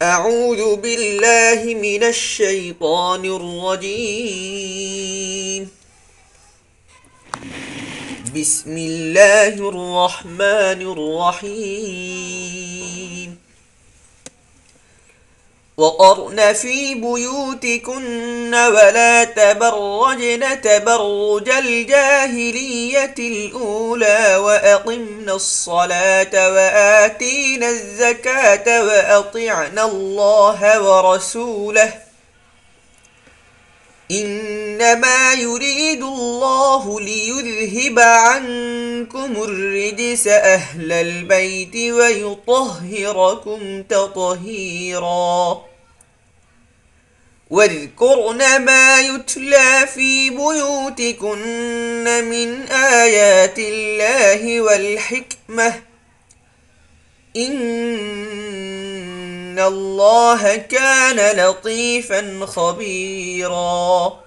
أعوذ بالله من الشيطان الرجيم. بسم الله الرحمن الرحيم. وقرن في بيوتكن ولا تبرجن تبرج الجاهلية الأولى وأقمن الصلاة وآتينا الزكاة وأطعنا الله ورسوله إنما يريد الله ليذهب عنكم الرجس أهل البيت ويطهركم تطهيرا واذكرن ما يتلى في بيوتكن من آيات الله والحكمة إن الله كان لطيفا خبيرا.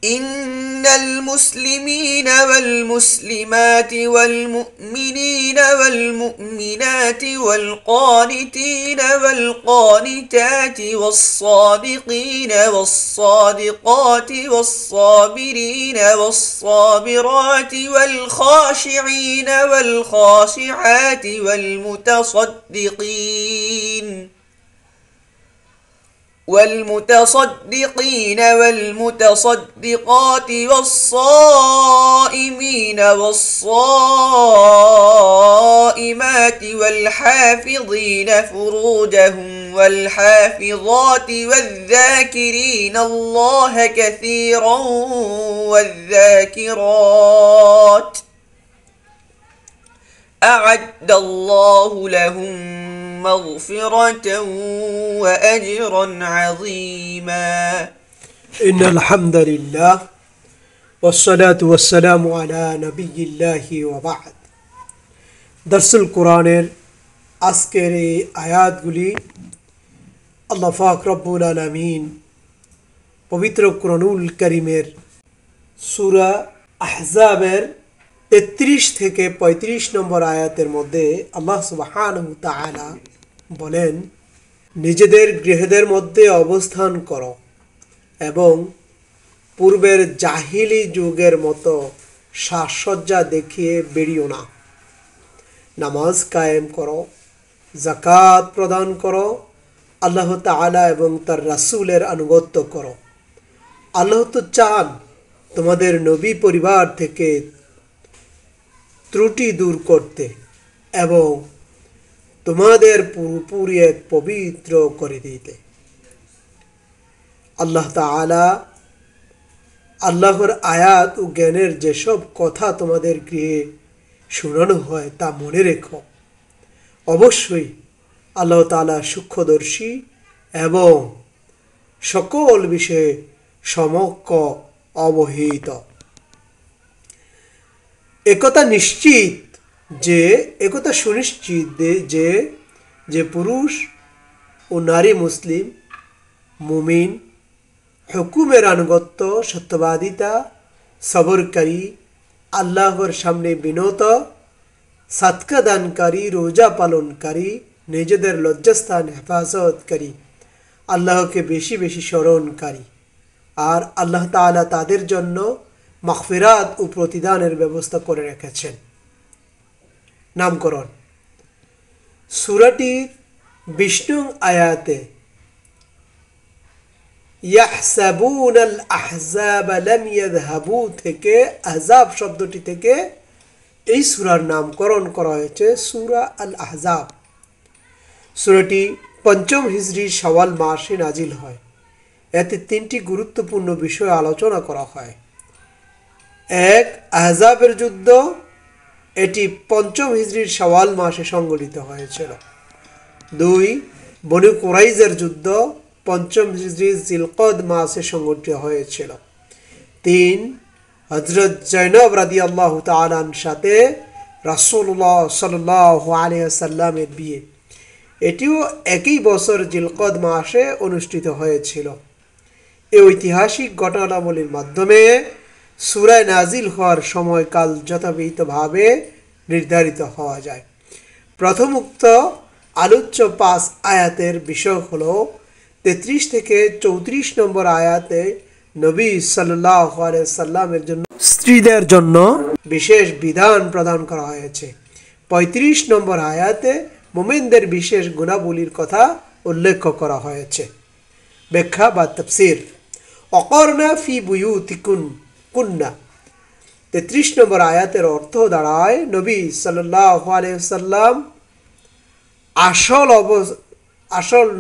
إن المسلمين والمسلمات والمؤمنين والمؤمنات والقانتين والقانتات والصادقين والصادقات والصابرين والصابرات والخاشعين والخاشعات والمتصدقين والمتصدقات والصائمين والصائمات والحافظين فروجهم والحافظات والذاكرين الله كثيرا والذاكرات أعد الله لهم مغفرة وأجرا عظيما. إن الحمد لله والصلاة والسلام على نبي الله وبعد. درس القرآن আজকের এই আয়াতগুলি আল্লাহ পাক রব্বুল আলামিন পবিত্র কুরআনুল কারীমের সূরা আহজাবের 33 থেকে 35 নম্বর আয়াতের মধ্যে আল্লাহ সুবহানাহু ওয়া তাআলা বলেন, নিজেদের গৃহদের মধ্যে অবস্থান করো এবং পূর্বের জাহিলি যুগের মতো সাজসজ্জা দেখিয়ে বেরিও না। নামাজ কায়েম করো, যাকাত প্রদান করো, আল্লাহ তাআলা এবং তার রাসূলের আনুগত্য করো। আল্লাহ তো চান তোমাদের নবী পরিবার থেকে ত্রুটি দূর করতে এবং তোমাদের পুরোপুরি এক পবিত্র করে দিতে। আল্লাহ তাআলা আল্লাহর আয়াত ও জ্ঞানের যেসব কথা তোমাদের গৃহে শোনানো হয় তা মনে রেখো। অবশ্যই আল্লাহ তাআলা সূক্ষ্মদর্শী এবং সকল বিষয়ে সম্যক অবহিত। একথা সুনিশ্চিত যে পুরুষ ও নারী মুসলিম মুমিন হুকুমের আনুগত্য, সত্যবাদিতা, সবরকারী, আল্লাহর সামনে বিনত, সাদকা দানকারী, রোজা পালনকারী, নিজেদের লজ্জাস্থান হেফাজতকারী, আল্লাহকে বেশি বেশি স্মরণকারী, আর আল্লাহ তাআলা তাদের জন্য মাগফিরাত ও প্রতিদানের ব্যবস্থা করে রেখেছেন। নামকরণ সূরাটির 20 নং আয়াতে ইয়াহসাবুনাল আহজাব লাম ইয়াযহাবু থেকে আহজাব শব্দটি থেকে এই সূরার নামকরণ করা হয়েছে সূরা আল আহজাব। সূরাটি 5ম হিজরি শাওয়াল মাসে নাজিল হয়। এতে 3টি গুরুত্বপূর্ণ বিষয় আলোচনা করা হয়। 1. আহজাবের যুদ্ধ, এটি 5ম হিজরির শাওয়াল মাসে সংঘটিত হয়েছিল। 2. বনু কুরাইজার যুদ্ধ 5ম হিজরির জিলকদ মাসে সংঘটিত হয়েছিল। 3. হযরত জয়নব রাদিয়াল্লাহু তাআলার সাথে রাসূলুল্লাহ সাল্লাল্লাহু আলাইহি ওয়াসাল্লামের বিয়ে, এটিও একই বছর জিলকদ মাসে অনুষ্ঠিত হয়েছিল। এই ঐতিহাসিক ঘটনাবলীর মাধ্যমে সূরা নাজিল হওয়ার সময়কাল যথাবিহিতভাবে নির্ধারিত হওয়া যায়। প্রথম উক্ত আলোচ্য 5 আয়াতের বিষয় হলো 33 থেকে 34 নম্বর আয়াতে নবী সাল্লাল্লাহু আলাইহি সাল্লামের জন্য স্ত্রীদের জন্য বিশেষ বিধান প্রদান করা হয়েছে। 35 নম্বর আয়াতে মুমিনদের বিশেষ গুণাবলীর কথা উল্লেখ করা হয়েছে। ব্যাখ্যা বা তাফসীর। অকরনা ফি বুয়ুতিকুন্না 33 নম্বর আয়াতের অর্থ দাঁড়ায় নবী সাল্লাল্লাহু আলাইহি সাল্লাম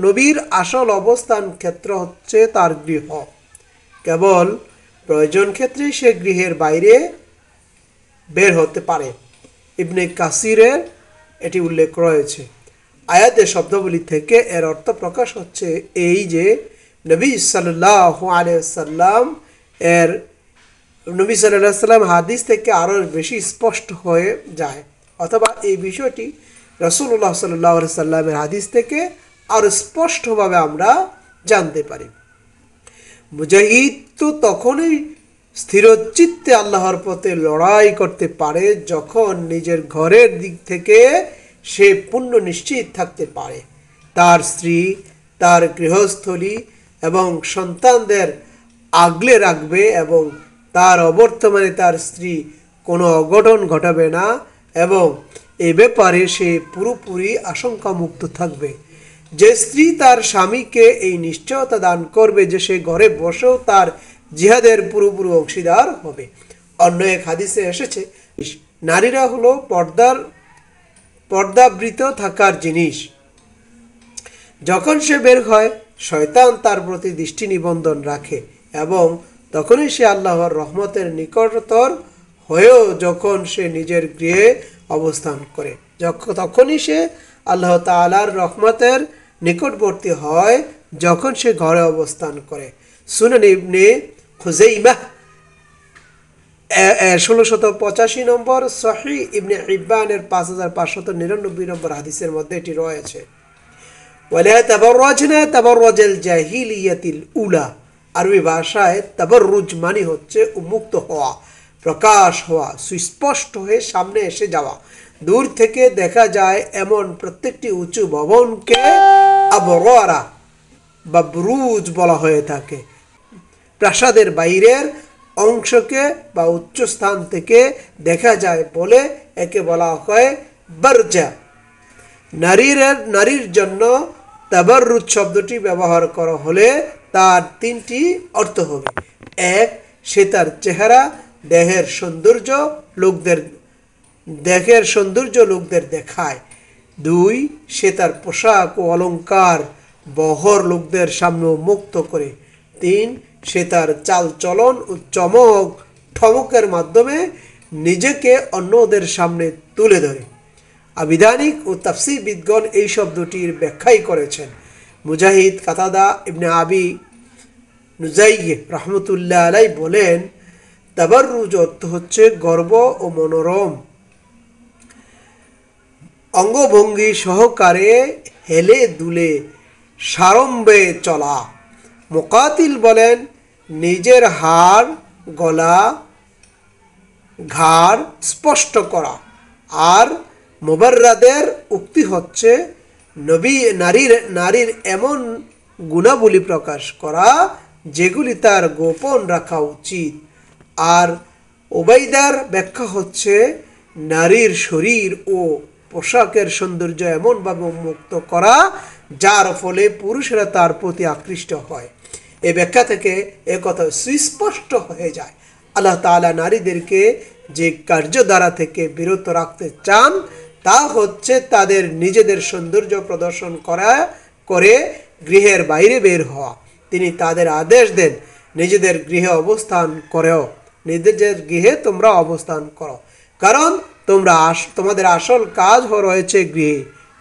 নবীর আসল অবস্থান ক্ষেত্র হচ্ছে তার গৃহ। কেবল প্রয়োজন ক্ষেত্রে সে গৃহের বাইরে বের হতে পারে। ইবনে কাসিরের এটি উল্লেখ রয়েছে। আয়াতের শব্দাবলী থেকে এর অর্থ প্রকাশ হচ্ছে এই যে নবী সাল্লাল্লাহু আলাইহি সাল্লাম হাদিস থেকে আরও বেশি স্পষ্ট হয়ে যায়, অথবা এই বিষয়টি রাসূলুল্লাহ সাল্লাল্লাহু আলাইহি সাল্লামের হাদিস থেকে আরও স্পষ্টভাবে আমরা জানতে পারি। মুজাহিদ তো তখনই স্থিরচিত্তে আল্লাহর পথে লড়াই করতে পারে যখন নিজের ঘরের দিক থেকে সে পূর্ণ নিশ্চিত থাকতে পারে তার স্ত্রী, তার গৃহস্থলী এবং সন্তানদের আগলে রাখবে এবং তার অবর্তমানে তার স্ত্রী কোনো অঘটন ঘটাবে না এবং এ ব্যাপারে সে পুরোপুরি আশঙ্কামুক্ত থাকবে। যে স্ত্রী তার স্বামীকে এই নিশ্চয়তা দান করবে যে সে ঘরে বসেও তার জিহাদের পুরোপুরি অংশীদার হবে। অন্য এক হাদিসে এসেছে, নারীরা হলো পর্দাবৃত থাকার জিনিস। যখন সে বের হয় শয়তান তার প্রতি দৃষ্টি নিবন্ধন রাখে এবং তখনই সে আল্লাহর রহমতের নিকটতর হয়েও যখন সে নিজের গৃহে অবস্থান করে, তখনই সে আল্লাহ তাআলার রহমতের নিকটবর্তী হয় যখন সে ঘরে অবস্থান করে। সুনান ইবনে খুজাইমাহ 1685 নম্বর, সহিহ ইবনে হিব্বানের 5599 নম্বর হাদিসের মধ্যে এটি রয়েছে। ওয়ালা তাবাররাজনা তাবাররাজাল জাহিলিয়াতিল উলা। আরবি ভাষায় তাবাররুজ মানে হচ্ছে উন্মুক্ত হওয়া, প্রকাশ হওয়া, সুস্পষ্ট হয়ে সামনে এসে যাওয়া। দূর থেকে দেখা যায় এমন প্রত্যেকটি উঁচু ভবনকে আবরারা বা বুরুজ বলা হয়ে থাকে। প্রাসাদের বাইরের অংশকে বা উচ্চ স্থান থেকে দেখা যায় বলে একে বলা হয় বারজা। নারীর জন্য তাবাররুজ শব্দটি ব্যবহার করা হলে তার 3টি অর্থ হবে। 1, সে তার চেহারা, দেহের সৌন্দর্য লোকদের দেখায়। 2, সে তার পোশাক ও অলংকার বহর লোকদের সামনে মুক্ত করে। 3, সে তার চালচলন ও ঠমকের মাধ্যমে নিজেকে অন্যদের সামনে তুলে ধরে। আবিধানিক ও তাফসীরবিদগণ এই শব্দটির ব্যাখ্যাই করেছেন। মুজাহিদ, কাতাদা, ইবনে আবি নুজাইহ রহমতুল্লাহ আলাই বলেন, তাবাররুজ অর্থ হচ্ছে গর্ব ও মনোরম অঙ্গভঙ্গি সহকারে হেলে দুলে সারম্ভে চলা। মুকাতিল বলেন, নিজের হাড়, গলা, ঘাড় স্পষ্ট করা। আর মুবাররাদের উক্তি হচ্ছে নারীর এমন গুণাবলী প্রকাশ করা যেগুলি তার গোপন রাখা উচিত। আর ওবাইদার ব্যাখ্যা হচ্ছে নারীর শরীর ও পোশাকের সৌন্দর্য এমনভাবে উন্মুক্ত করা যার ফলে পুরুষেরা তার প্রতি আকৃষ্ট হয়। এই ব্যাখ্যা থেকে একথা সুস্পষ্ট হয়ে যায়, আল্লাহ তাআলা নারীদেরকে যে কার্যধারা থেকে বিরত রাখতে চান তা হচ্ছে তাদের নিজেদের সৌন্দর্য প্রদর্শন করে গৃহের বাইরে বের হওয়া। তিনি তাদের আদেশ দেন, নিজেদের গৃহে অবস্থান করো, নিজেদের গৃহে তোমরা অবস্থান করো, কারণ তোমাদের আসল কাজ রয়েছে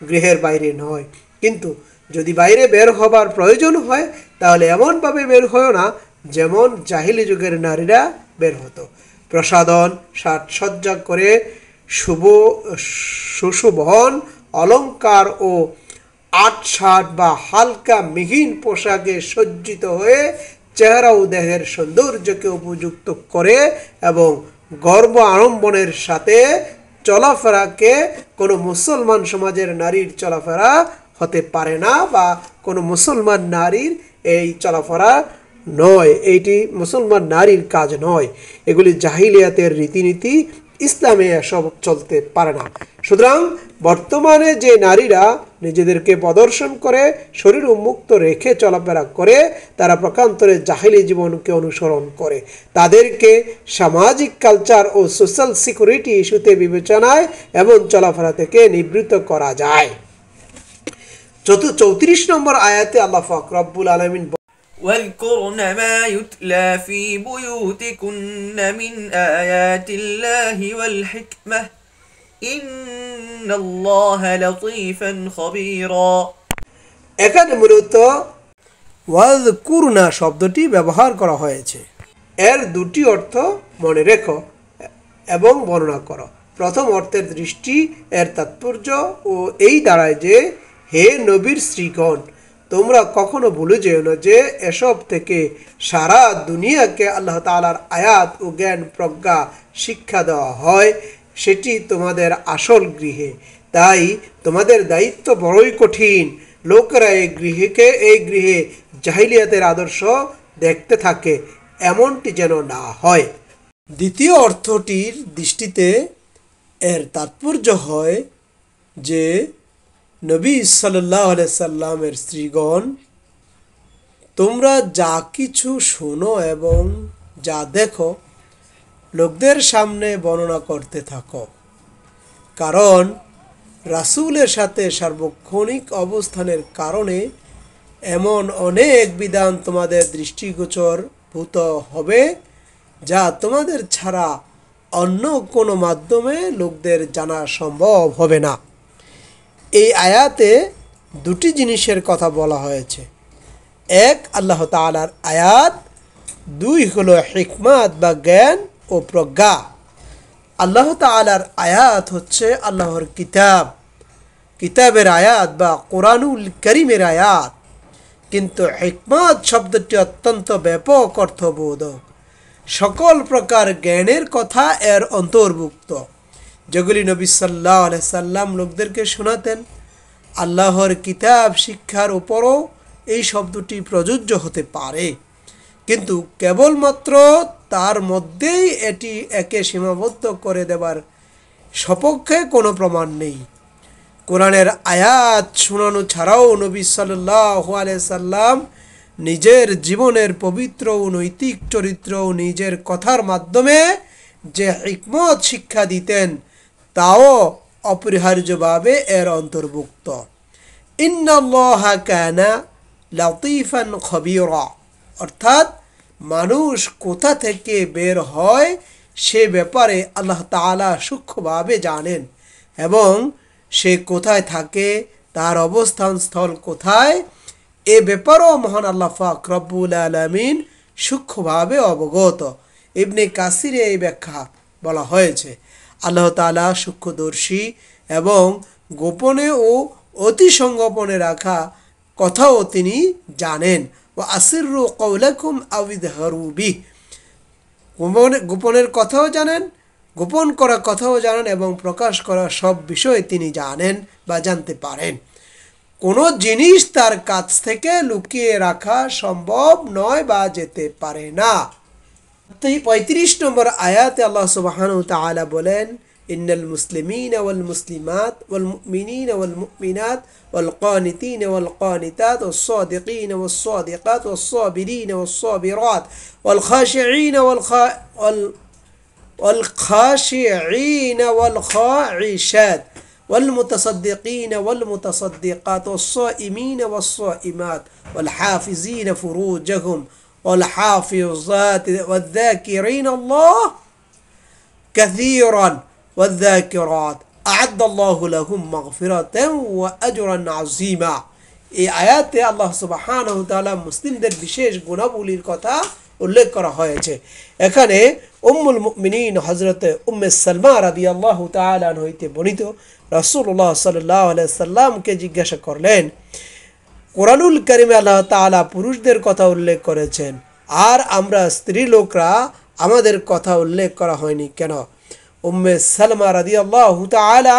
গৃহের বাইরে নয়। কিন্তু যদি বাইরে বের হবার প্রয়োজন হয় তাহলে এমনভাবে বের হয় না যেমন জাহিলি যুগের নারীরা বের হতো। প্রসাধন, সাজসজ্জা করে সুশোভন অলংকার ও আটসাট বা হালকা মিহিন পোশাকে সজ্জিত হয়ে চেহারা ও দেহের সৌন্দর্যকে উপযুক্ত করে এবং গর্ব আড়ম্বরের সাথে চলাফেরাকে কোনো মুসলমান সমাজের নারীর চলাফেরা হতে পারে না, বা কোনো মুসলমান নারীর এই চলাফেরা নয়, এইটি মুসলমান নারীর কাজ নয়। এগুলি জাহিলিয়াতের রীতিনীতি, ইসলামে এসব চলতে পারে না। সুতরাং বর্তমানে যে নারীরা নিজেদেরকে প্রদর্শন করে, শরীর উন্মুক্ত রেখে চলাফেরা করে, তারা প্রকান্তরে জাহিলি জীবনকে অনুসরণ করে। তাদেরকে সামাজিক কালচার ও সোশ্যাল সিকিউরিটি ইস্যুতে বিবেচনায় এমন চলাফেরা থেকে নিবৃত্ত করা যায়। 34 নম্বর আয়াতে আল্লাহ পাক রব্বুল আলামিন واذكرن ما يتلى في بيوتكن من آيات الله والحكمة إن الله لطيفا خبيرا। এখানে মূলত ওয়াযকুরনা শব্দটি ব্যবহার করা হয়েছে। এর দুটি অর্থ মনে রেখো এবং বর্ণনা করো। প্রথম অর্থের দৃষ্টি এর তাৎপর্য ও এই দাঁড়ায় যে, হে নবীর স্ত্রীগণ, তোমরা কখনো ভুলে যেও না যে এসব থেকে সারা দুনিয়াকে আল্লাহ তাআলার আয়াত ও জ্ঞান প্রজ্ঞা শিক্ষা দেওয়া হয়, সেটি তোমাদের আসল গৃহে। তাই তোমাদের দায়িত্ব বড়ই কঠিন। লোকেরা এই গৃহে জাহিলিয়াতের আদর্শ দেখতে থাকে, এমনটি যেন না হয়। দ্বিতীয় অর্থটির দৃষ্টিতে এর তাৎপর্য হয় যে, নবী সাল্লাল্লাহু আলাইহি সাল্লামের স্ত্রীগণ, তোমরা যা কিছু শোনো এবং যা দেখো লোকদের সামনে বর্ণনা করতে থাকো, কারণ রাসূলের সাথে সার্বক্ষণিক অবস্থানের কারণে এমন অনেক বিধান তোমাদের দৃষ্টিগোচরভূত হবে যা তোমাদের ছাড়া অন্য কোনো মাধ্যমে লোকদের জানা সম্ভব হবে না। এই আয়াতে দুটি জিনিসের কথা বলা হয়েছে। এক, আল্লাহ তাআলার আয়াত। দুই হলো হিকমত বা জ্ঞান ও প্রজ্ঞা। আল্লাহ তাআলার আয়াত হচ্ছে আল্লাহর কিতাবের আয়াত বা কোরআনুল কারীমের আয়াত। কিন্তু হিকমত শব্দটি অত্যন্ত ব্যাপক অর্থবোধক। সকল প্রকার জ্ঞানের কথা এর অন্তর্ভুক্ত, যেগুলি নবী সাল্লাল্লাহু আলাইহি সাল্লাম লোকদেরকে শোনাতেন। আল্লাহর কিতাব শিক্ষার উপরও এই শব্দটি প্রযোজ্য হতে পারে, কিন্তু কেবলমাত্র তার মধ্যেই এটি একে সীমাবদ্ধ করে দেবার সপক্ষে কোনো প্রমাণ নেই। কোরআনের আয়াত শোনানো ছাড়াও নবী সাল্লাল্লাহু আলাইহি সাল্লাম নিজের জীবনের পবিত্র ও নৈতিক চরিত্র ও নিজের কথার মাধ্যমে যে হিকমত শিক্ষা দিতেন, তাও অপরিহার্যভাবে এর অন্তর্ভুক্ত। ইন্নাল্লাহা কানা লাতীফান খবীরা, অর্থাৎ মানুষ কোথা থেকে বের হয় সে ব্যাপারে আল্লাহ তাআলা সূক্ষ্মভাবে জানেন, এবং সে কোথায় থাকে, তার অবস্থান স্থল কোথায়, এ ব্যাপারেও মহান আল্লাহ পাক রব্বুল আলামিন সূক্ষ্মভাবে অবগত। ইবনে কাসিরে এই ব্যাখ্যা বলা হয়েছে, আল্লাহ তাআলা সূক্ষ্মদর্শী এবং গোপনে ও অতি সংগোপনে রাখা কথাও তিনি জানেন। ওয়া আসিররু কওলাকুম আও ইযহারু বিহি, গোপনের কথাও জানেন, গোপন করা কথাও জানেন, এবং প্রকাশ করা সব বিষয় তিনি জানেন বা জানতে পারেন। কোনো জিনিস তার কাছ থেকে লুকিয়ে রাখা সম্ভব নয় বা যেতে পারে না। 35 নম্বর আয়াতে আল্লাহ সুবহানাহু ওয়া তাআলা বলেন, ইন্নাল মুসলিমিনা ওয়াল মুসলিমাত ওয়াল মুমিনিনা ওয়াল মুমিনাত ওয়াল কানিতিনা ওয়াল কানিতাত ওয়াস সাদিকিনা ওয়াস সাদিকাত ওয়াস সাবিরিনা ওয়াস সাবিরাত ওয়াল খাশিঈনা ওয়াল খাশিঈনা ওয়াল খাঈশাত والمتصدقين والمتصدقات والصائمين والصائمات والحافظين فروجهم والحافظات والذاكرين الله كثيرا والذاكرات أعد الله لهم مغفرة وأجرا عظيما। এই আয়াতে আল্লাহ সুবহানাহু ওয়া তাআলা মুসলিমদের বিশেষ গুণাবলীর কথা উল্লেখ করা হয়েছে। এখানে উম্মুল মুমিনিন হযরত উম্মে সালমা রাদিয়াল্লাহু তাআলা আনহা হইতে বর্ণিত, রাসূলুল্লাহ সাল্লাল্লাহু আলাইহি সাল্লামকে জিজ্ঞাসা করলেন, কোরআনুল কারীমে আল্লাহ তাআলা পুরুষদের কথা উল্লেখ করেছেন, আর আমরা স্ত্রী লোকরা আমাদের কথা উল্লেখ করা হয়নি কেন? উম্মে সালমা রাদিয়াল্লাহু তাআলা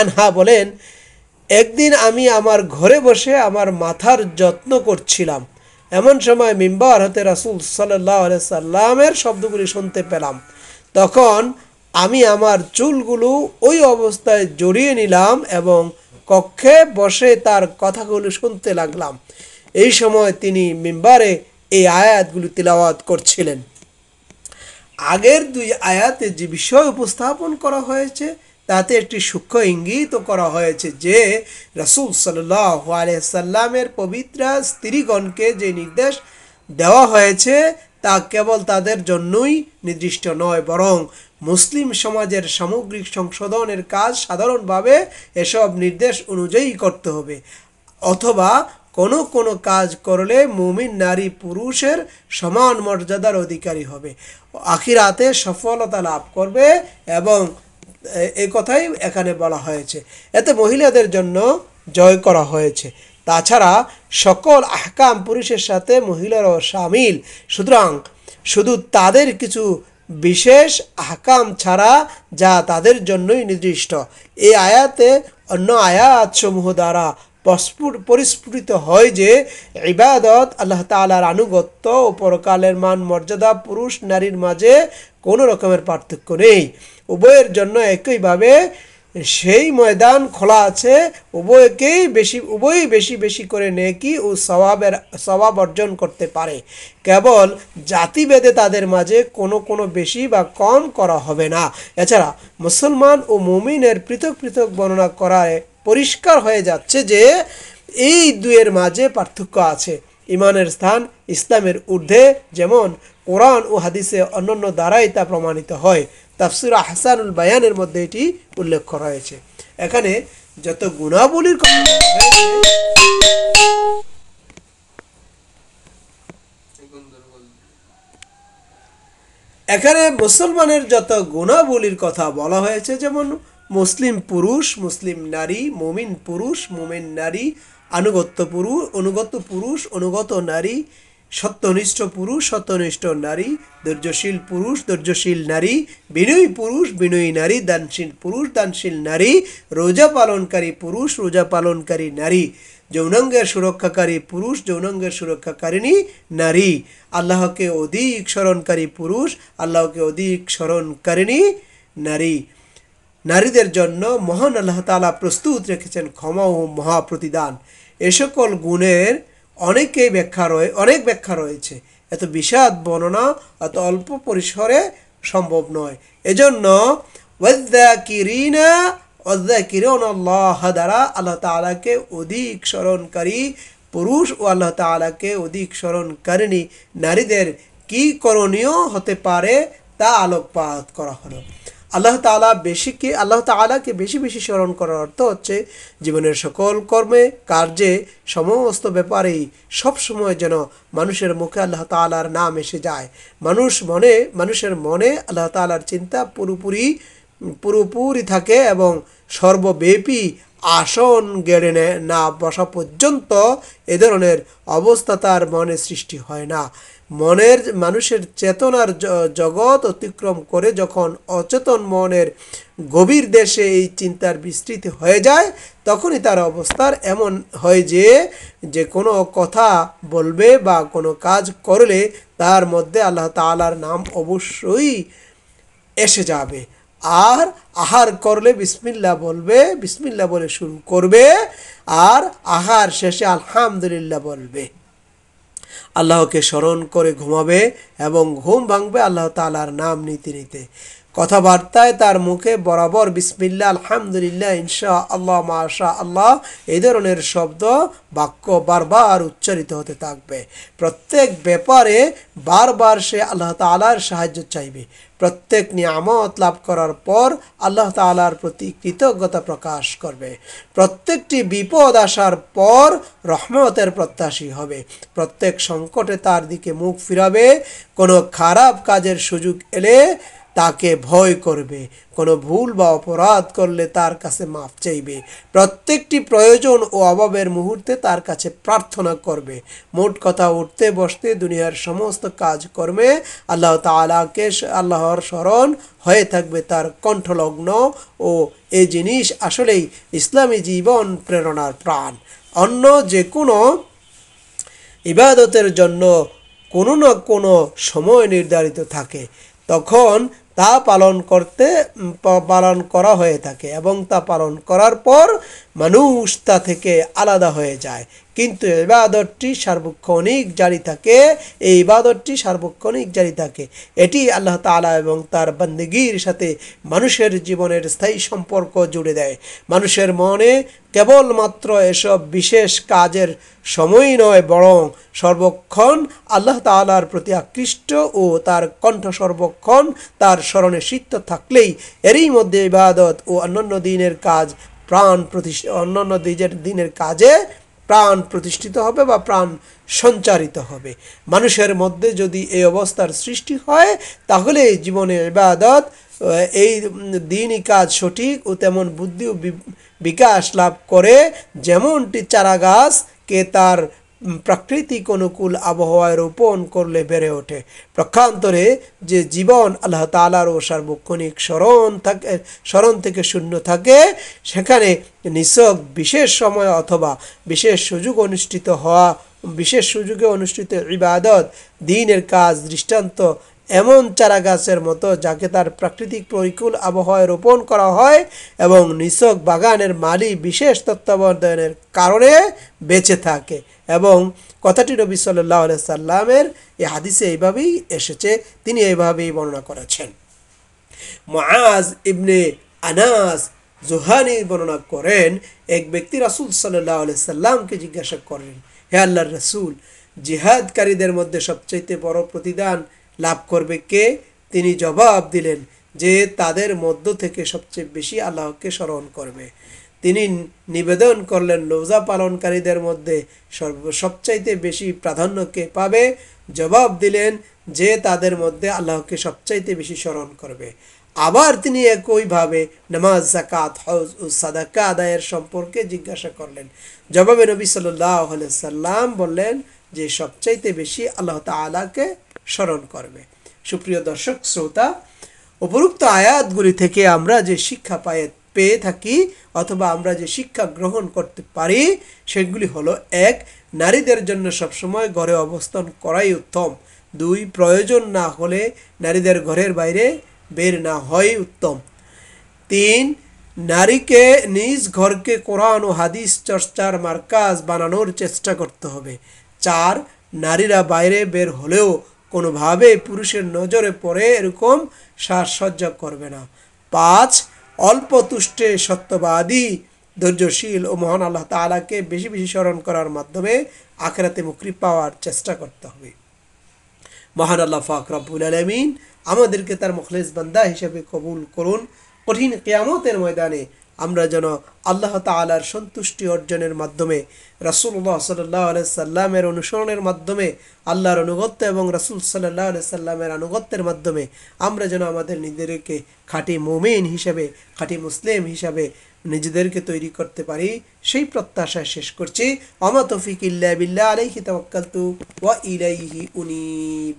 আনহা বলেন একদিন আমি আমার ঘরে বসে আমার মাথার যত্ন করছিলাম, এমন সময় মিম্বার হতে রাসূল সাল্লাল্লাহু আলাইহি সাল্লামের শব্দগুলি শুনতে পেলাম। তখন আমি আমার চুলগুলো ওই অবস্থায় জড়িয়ে নিলাম এবং কক্ষে বসে তার কথাগুলো শুনতে লাগলাম। এই সময় তিনি মিম্বারে এই আয়াতগুলো তিলাওয়াত করছিলেন। আগের দুই আয়াতে যে বিষয় উপস্থাপন করা হয়েছে তাতে একটি সূক্ষ্ম ইঙ্গিত করা হয়েছে যে রাসূল সাল্লাল্লাহু আলাইহি সাল্লামের পবিত্র স্ত্রীগণকে যে নির্দেশ দেওয়া হয়েছে তা কেবল তাদের জন্যই নির্দিষ্ট নয়, বরং মুসলিম সমাজের সামগ্রিক সংশোধনের কাজ সাধারণভাবে এসব নির্দেশ অনুযায়ী করতে হবে, অথবা কোনো কোনো কাজ করলে মুমিন নারী পুরুষের সমান মর্যাদার অধিকারী হবে, আখিরাতে সফলতা লাভ করবে। এবং এই কথাই এখানে বলা হয়েছে। এতে মহিলাদের জন্য জয় করা হয়েছে। তাছাড়া সকল আহকাম পুরুষের সাথে মহিলারাও শামিল, সুতরাং শুধু তাদের কিছু বিশেষ আহকাম ছাড়া যা তাদের জন্যই নির্দিষ্ট। এই আয়াতে অন্য আয়াতসমূহ দ্বারা পরিস্ফুটিত হয় যে ইবাদত, আল্লাহ তাআলার আনুগত্য ও পরকালের মান মর্যাদা পুরুষ নারীর মাঝে কোনো রকমের পার্থক্য নেই। উভয়ের জন্য একইভাবে সেই ময়দান খোলা আছে। উভয়ই বেশি বেশি করে নেকি ও সওয়াব অর্জন করতে পারে। কেবল জাতিভেদে তাদের মাঝে কোনো বেশি বা কম করা হবে না। এছাড়া মুসলমান ও মুমিনের পৃথক পৃথক বর্ণনা করায় পরিষ্কার হয়ে যাচ্ছে যে এই দুয়ের মাঝে পার্থক্য আছে। ইমানের স্থান ইসলামের ঊর্ধ্বে, যেমন কোরআন ও হাদিসে অন্যান্য দ্বারাই তা প্রমাণিত হয়। তাফসির আহসানুল বায়ানের মধ্যে এটি উল্লেখ করা হয়েছে। এখানে যত গুণাবলীর কথা এখানে মুসলমানের যত গুণাবলীর কথা বলা হয়েছে, যেমন মুসলিম পুরুষ, মুসলিম নারী, মুমিন পুরুষ, মুমিন নারী, অনুগত পুরুষ, অনুগত নারী, সত্যনিষ্ঠ পুরুষ, সত্যনিষ্ঠ নারী, ধৈর্যশীল পুরুষ, ধৈর্যশীল নারী, বিনয়ী পুরুষ, বিনয়ী নারী, দানশীল পুরুষ, দানশীল নারী, রোজা পালনকারী পুরুষ, রোজা পালনকারী নারী, যৌনাঙ্গের সুরক্ষাকারী পুরুষ, যৌনাঙ্গের সুরক্ষাকারিণী নারী, আল্লাহকে অধিক স্মরণকারী পুরুষ, আল্লাহকে অধিক স্মরণকারিণী নারী। নারীদের জন্য মহান আল্লাহ তাআলা প্রস্তুত রেখেছেন ক্ষমা ও মহা প্রতিদান। এ সকল গুণের অনেক ব্যাখ্যা রয়েছে। এত বিশদ বর্ণনা এত অল্প পরিসরে সম্ভব নয়। এজন্য দ্বারা আল্লাহ তাআলাকে অধিক স্মরণকারী পুরুষ ও আল্লাহ তাআলাকে অধিক স্মরণকারিণী নারীদের কি করণীয় হতে পারে তা আলোকপাত করা হলো। আল্লাহ তাআলাকে বেশি বেশি স্মরণ করার অর্থ হচ্ছে জীবনের সকল কর্মে, কার্যে, সমস্ত ব্যাপারেই সবসময় যেন মানুষের মুখে আল্লাহ তাআলার নাম এসে যায়। মানুষের মনে আল্লাহ তাআলার চিন্তা পুরোপুরি থাকে এবং সর্বব্যাপী আসন গেড়ে না বসা পর্যন্ত এ ধরনের অবস্থা তার মনে সৃষ্টি হয় না। মানুষের চেতনার জগৎ অতিক্রম করে যখন অচেতন মনের গভীর দেশে এই চিন্তার বিস্তৃতি হয়ে যায়, তখনই তার অবস্থার এমন হয় যে কোনো কথা বলবে বা কোনো কাজ করলে তার মধ্যে আল্লাহ তাআলার নাম অবশ্যই এসে যাবে। আর আহার করলে বিসমিল্লাহ বলবে, বিসমিল্লাহ বলে শুরু করবে, আর আহার শেষে আলহামদুলিল্লাহ বলবে। আল্লাহকে স্মরণ করে ঘুমাবে এবং ঘুম ভাঙবে আল্লাহ তাআলার নাম নিতে নিতে। কথাবার্তায় তার মুখে বরাবর বিসমিল্লাহ, আলহামদুলিল্লাহ, ইনশাআল্লাহ, মাশাআল্লাহ এই ধরনের বাক্য বারবার উচ্চারিত হতে থাকবে। প্রত্যেক ব্যাপারে বারবার সে আল্লাহ তাআলার সাহায্য চাইবে। প্রত্যেক নিয়ামত লাভ করার পর আল্লাহ তাআলার প্রতি কৃতজ্ঞতা প্রকাশ করবে। প্রত্যেকটি বিপদ আসার পর রহমতের প্রত্যাশী হবে। প্রত্যেক সংকটে তার দিকে মুখ ফিরাবে। কোনো খারাপ কাজের সুযোগ এলে তাকে ভয় করবে, কোনো ভুল বা অপরাধ করলে তার কাছে মাফ চাইবে, প্রত্যেকটি প্রয়োজন ও অভাবের মুহূর্তে তার কাছে প্রার্থনা করবে। মোট কথা, উঠতে বসতে দুনিয়ার সমস্ত কাজকর্মে আল্লাহ তাআলাকে আল্লাহর স্মরণ হয়ে থাকবে তার কণ্ঠলগ্ন। ও এই জিনিস আসলেই ইসলামী জীবন প্রেরণার প্রাণ। অন্য যে কোনো ইবাদতের জন্য কোনো না কোনো সময় নির্ধারিত থাকে, তখন তা পালন করা হয়ে থাকে এবং তা পালন করার পর মানুষ তা থেকে আলাদা হয়ে যায়। কিন্তু ইবাদতটি সার্বক্ষণিক জারি থাকে, এই ইবাদতটি সার্বক্ষণিক জারি থাকে। এটি আল্লাহ তাআলা এবং তার বান্দেগীর সাথে মানুষের জীবনের স্থায়ী সম্পর্ক জুড়ে দেয়। মানুষের মনে কেবলমাত্র এসব বিশেষ কাজের সময় নয়, বরং সর্বক্ষণ আল্লাহ তাআলার প্রতি আকৃষ্ট ও তার কণ্ঠ সর্বক্ষণ তার স্মরণে সিক্ত থাকলেই এরই মধ্যে ইবাদত ও অন্যান্য দিনের কাজে প্রাণ প্রতিষ্ঠিত হবে বা প্রাণ সঞ্চারিত হবে। মানুষের মধ্যে যদি এই অবস্থার সৃষ্টি হয়, তাহলে জীবনে ইবাদত, এই দিনই কাজ সঠিক ও তেমন বুদ্ধি ও বিকাশ লাভ করে, যেমনটি চারা গাছকে তার প্রাকৃতিক অনুকূল আবহাওয়ায় রোপণ করলে বেড়ে ওঠে। পক্ষান্তরে যে জীবন আল্লাহ তাআলার ও সার্বক্ষণিক স্মরণ থেকে শূন্য থাকে, সেখানে নিছক বিশেষ সময় অথবা বিশেষ সুযোগে অনুষ্ঠিত ইবাদত, দ্বীনের কাজ দৃষ্টান্ত এমন চারা গাছের মতো যাকে তার প্রাকৃতিক প্রতিকূল আবহাওয়ায় রোপণ করা হয় এবং নিছক বাগানের মালি বিশেষ তত্ত্বাবধানের কারণে বেঁচে থাকে। এবং কথাটি নবী সাল্লাল্লাহু আলাইহি সাল্লামের এই হাদিসে এইভাবেই এসেছে, তিনি এইভাবেই বর্ণনা করেছেন। মুআজ ইবনে আনাস জুহানি বর্ণনা করেন, এক ব্যক্তি রাসূল সাল্লাল্লাহু আলাইহি সাল্লামকে জিজ্ঞাসা করেন, হে আল্লাহর রাসূল, জিহাদকারীদের মধ্যে সবচেয়ে বড় প্রতিদান লাভ করবে কে? তিনি জবাব দিলেন যে তাদের মধ্য থেকে সবচেয়ে বেশি আল্লাহকে স্মরণ করবে। তিনি নিবেদন করলেন, রোজা পালনকারীদের মধ্যে সবচাইতে বেশি প্রাধান্য কে পাবে? জবাব দিলেন যে তাদের মধ্যে আল্লাহকে সবচাইতে বেশি স্মরণ করবে। আবার তিনি একইভাবে নামাজ, যাকাত, হজ ও সাদাকা আদায়ের সম্পর্কে জিজ্ঞাসা করলেন। জবাবে নবী সাল্লাল্লাহু আলাইহি সাল্লাম বললেন যে সবচাইতে বেশি আল্লাহ তাআলাকে স্মরণ করবে। সুপ্রিয় দর্শক শ্রোতা, উপরোক্ত আয়াতগুলি থেকে আমরা যে শিক্ষা পেয়ে থাকি অথবা আমরা যে শিক্ষা গ্রহণ করতে পারি, সেগুলি হলো: 1. নারীদের জন্য সবসময় ঘরে অবস্থান করাই উত্তম। 2. প্রয়োজন না হলে নারীদের ঘরের বাইরে বের না হওয়াই উত্তম। 3. নারীকে নিজ ঘরকে কোরআন ও হাদিস চর্চার মারকাজ বানানোর চেষ্টা করতে হবে। 4. নারীরা বাইরে বের হলেও কোনোভাবে পুরুষের নজরে পড়ে এরকম সাজসজ্জা করবে না। 5. অল্প তুষ্টে সত্যবাদী, ধৈর্যশীল ও মহান আল্লাহ তাআলাকে বেশি বেশি স্মরণ করার মাধ্যমে আখিরাতে মুক্তি পাওয়ার চেষ্টা করতে হবে। মহান আল্লাহ পাক রব্বুল আলামিন আমাদেরকে তার মুখলিস বান্দা হিসেবে কবুল করুন। কঠিন কিয়ামতের ময়দানে আমরা যেন আল্লাহ তাআলার সন্তুষ্টি অর্জনের মাধ্যমে, রাসূলুল্লাহ সাল্লাল্লাহু আলাইহি সাল্লামের অনুসরণের মাধ্যমে, আল্লাহর আনুগত্য এবং রাসূল সাল্লাল্লাহু আলাইহি সাল্লামের আনুগত্যের মাধ্যমে আমরা যেন আমাদের নিজেদেরকে খাঁটি মুমিন হিসেবে, খাঁটি মুসলিম হিসাবে নিজেদেরকে তৈরি করতে পারি, সেই প্রত্যাশা শেষ করছি। ওয়া মা তৌফিক ইল্লা বিল্লাহ, আলাইহি তাওয়াক্কালতু ওয়া ইলাইহি উনীব।